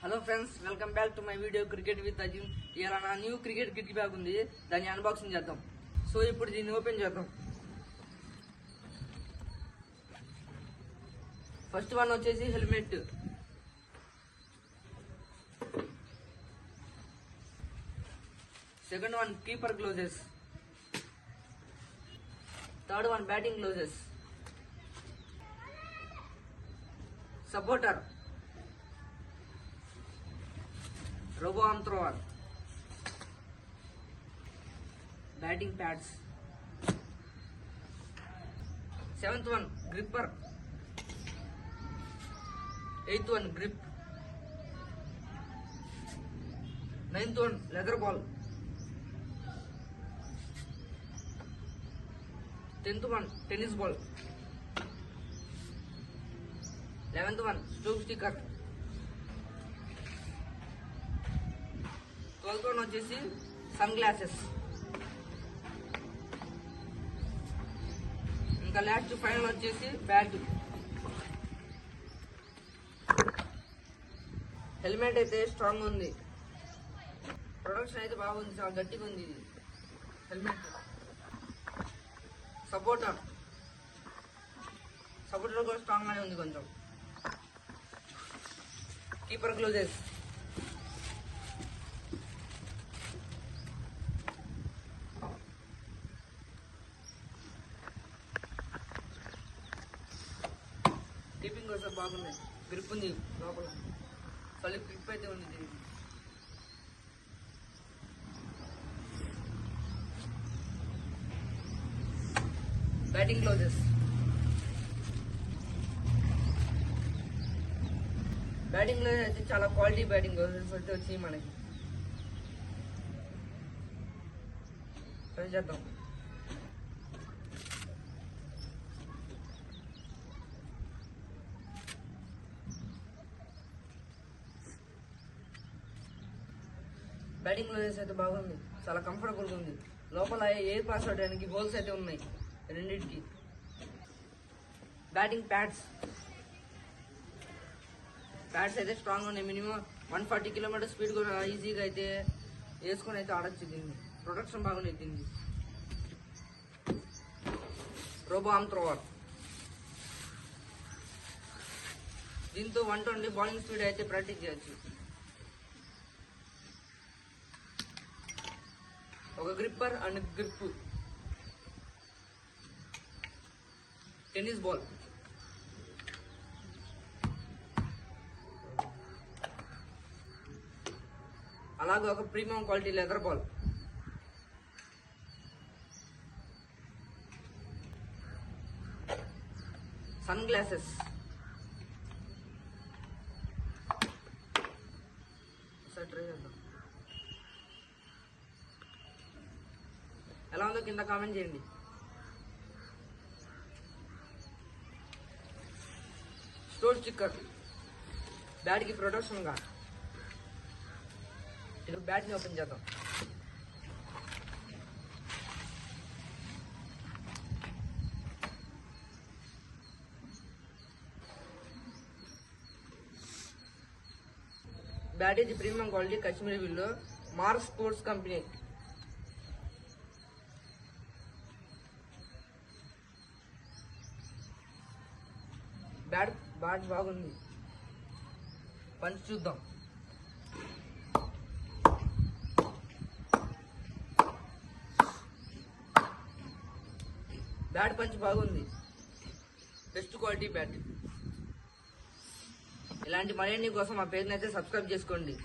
Hello friends, welcome back to my video cricket with Azim. ఇలా నా new cricket kit bag ఉంది, దాన్ని unboxing చేద్దాం. సో ఇప్పుడు దీన్ని ఓపెన్ చేద్దాం. ఫస్ట్ వన్ వచ్చేసి helmet, second one keeper glosses, third one batting glosses, supporter, robo arm thrower, batting pads, seventh one gripper, eighth one grip, ninth one leather ball, 10th one tennis ball, 11th one stroke sticker, 12th one వచ్చేసి sun glasses. ఇంకా last final వచ్చేసి bat. Helmet అయితే strong ఉంది, production అయితే బాగుంది, చాలా గట్టిగా ఉంది ఇది హెల్మెట్. సపోర్టర్ కూడా స్ట్రాంగ్ గానే ఉంది కొంచెం. కీపర్ గ్లోజెస్, కీపింగ్ కోసం బాగున్నాయి. గ్రిప్ ఉంది లోపల, సాలిడ్ గ్రిప్ అయితే ఉంది దీనికి. బ్యాటింగ్ గ్లోజెస్, బ్యాటింగ్ గ్లోజెస్ అయితే చాలా క్వాలిటీ బ్యాటింగ్ గ్లోజెస్ అయితే వచ్చి మనకి ట్రై చేద్దాం. బ్యాటింగ్ గ్లోజెస్ అయితే బాగుంది, చాలా కంఫర్టబుల్గా ఉంది. లోపల ఎయిర్ పాస్ అవడానికి హోల్స్ అయితే ఉన్నాయి రెండింటికి. బ్యాటింగ్ ప్యాడ్స్ అయితే స్ట్రాంగ్ ఉన్నాయి. మినిమం 140 కిలోమీటర్ స్పీడ్ కూడా ఈజీగా అయితే వేసుకొని అయితే ఆడచ్చు. దీన్ని ప్రొటెక్షన్ బాగుంది దీన్ని. రోబో ఆర్మ్ థ్రోవర్, దీంతో 120 బౌలింగ్ స్పీడ్ అయితే ప్రాక్టీస్ చేయొచ్చు. ఒక gripper and grip, tennis ball, అలాగే ఒక premium quality leather ball, sunglasses, try చేద్దాం. ఎలా ఉందో కింద కామెంట్ చేయండి. స్టోర్ స్టిక్కర్, బ్యాట్కి ప్రొటెక్షన్గా. ఇప్పుడు బ్యాట్ని ఓపెన్ చేద్దాం. బ్యాట్ ఇది premium quality Kashmiri willow, mark sports company. Bat బాగుంది. పంచ్ చూద్దాం. బ్యాట్ పంచ్ బాగుంది, బెస్ట్ క్వాలిటీ బ్యాట్. ఇలాంటి మరిన్ని కోసం మా పేరుని అయితే సబ్స్క్రైబ్ చేసుకోండి.